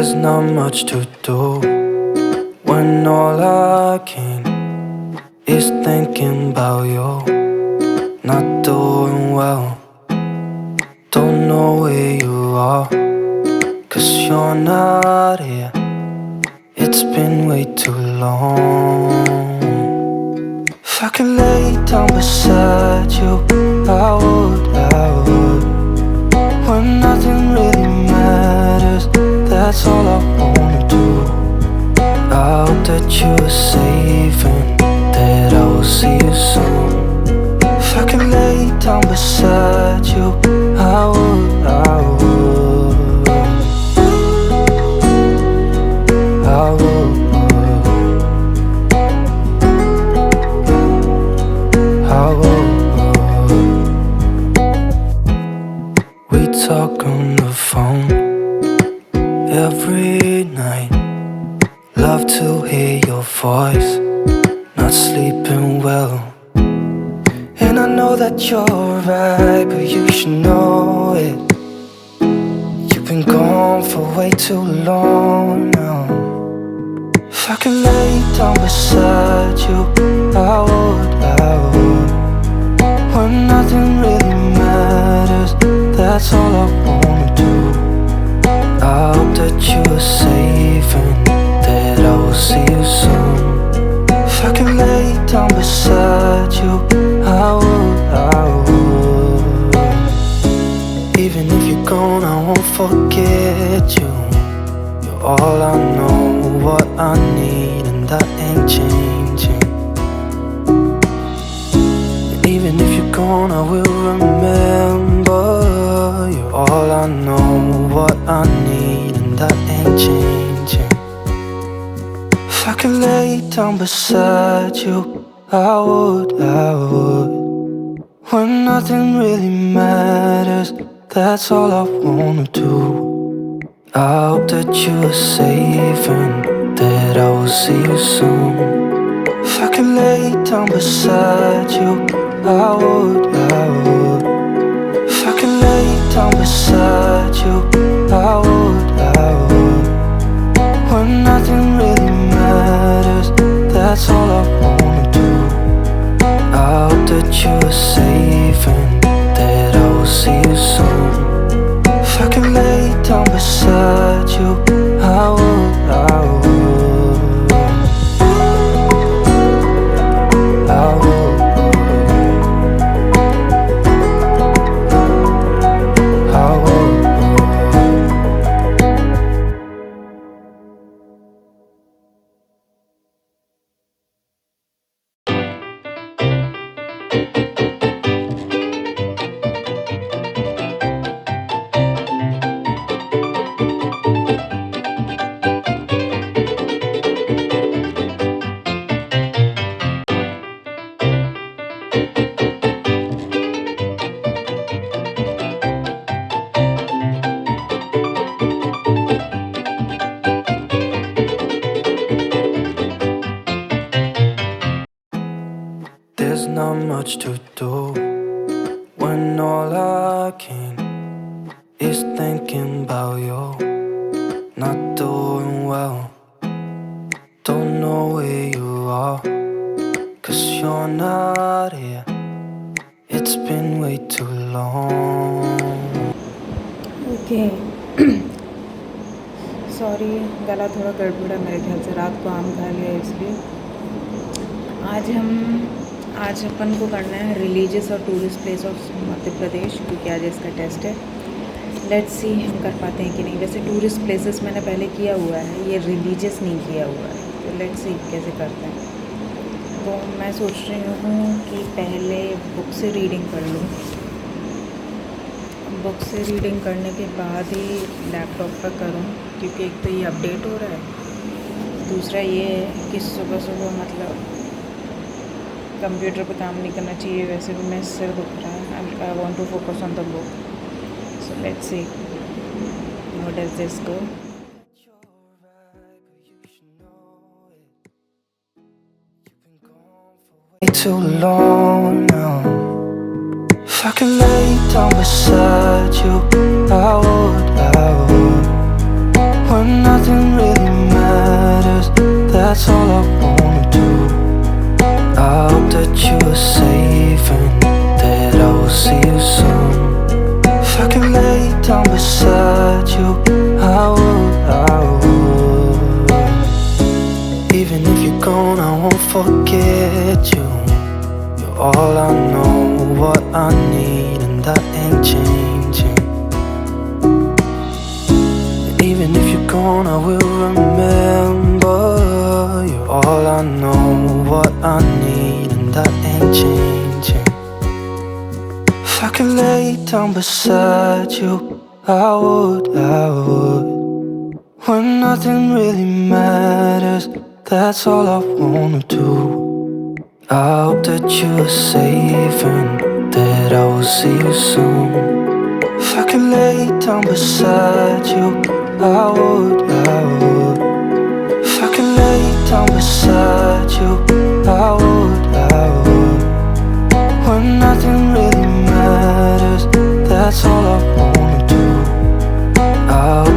There's not much to do when all I can is thinking about you. Not doing well, don't know where you are, 'cause you're not here. It's been way too long. If I could lay down beside you, I would. When nothing really matters, that's all I wanna do. I hope that you are safe and that I will see you soon. If I could lay down beside you, I would. I would. I would. We talk on the phone every night. Love to hear your voice. Not sleeping well, and I know that you're right, but you should know it. You've been gone for way too long now. If I could lay down beside you, I would. When nothing really matters, that's all I wanna do. I hope that you are safe and that I will see you soon. If I could lay down beside you, I would. Even if you're gone, I won't forget you. You're all I know, what I need, and that ain't changing. And even if you're gone, I will remember. You're all I know, what I need, and that ain't changing. If I could lay down beside you, I would. When nothing really matters, that's all I wanna do. I hope that you are safe and that I will see you soon. If I could lay down beside you, I would. If I could lay down beside you, I would. When nothing really matters, that's all I wanna do. I hope that you are safe and that I will see you soon. If I could lay down beside you, I would. I would. I would. I would. There's not much to do when all I can is thinking about you. Not doing well, don't know where you are, 'cause you're not here. It's been way too long. Okay sorry, गला थोड़ा गड़बड़ा मेरे ख्याल से, रात को आम खा लिया इसलिए। आज अपन को करना है रिलीजियस और tourist place of Madhya Pradesh, क्योंकि आज इसका टेस्ट है। लेट्स सी हम कर पाते हैं कि नहीं। वैसे टूरिस्ट प्लेसेस मैंने पहले किया हुआ है, ये रिलीजियस नहीं किया हुआ है, तो लेट्स सी कैसे करते हैं। तो मैं सोच रही हूँ कि पहले बुक से रीडिंग कर लूँ। बुक से रीडिंग करने के बाद ही लैपटॉप पर करूँ, क्योंकि एक तो ये अपडेट हो रहा है, दूसरा ये है कि सुबह सुबह मतलब कंप्यूटर पे काम नहीं करना चाहिए। वैसे भी मेरा सिर दुख रहा है। I want to focus on the book, so let's see how does this go. Too long now. If I could lay down beside you, I would. When nothing nothing really matters, that's all I wanna do. I hope that you are safe and that I will see you soon. If I could lay down beside you, I would. Even if you're gone, I won't forget you. You're all I know, what I need, and that ain't changing. And even if you're gone, I will remember. You're all I know, what I need, and that ain't changing. If I could lay down beside you, I would. When nothing really matters, that's all I wanna do. I hope that you are safe and that I will see you soon. If I could lay down beside you, I would. If I could lay down beside you,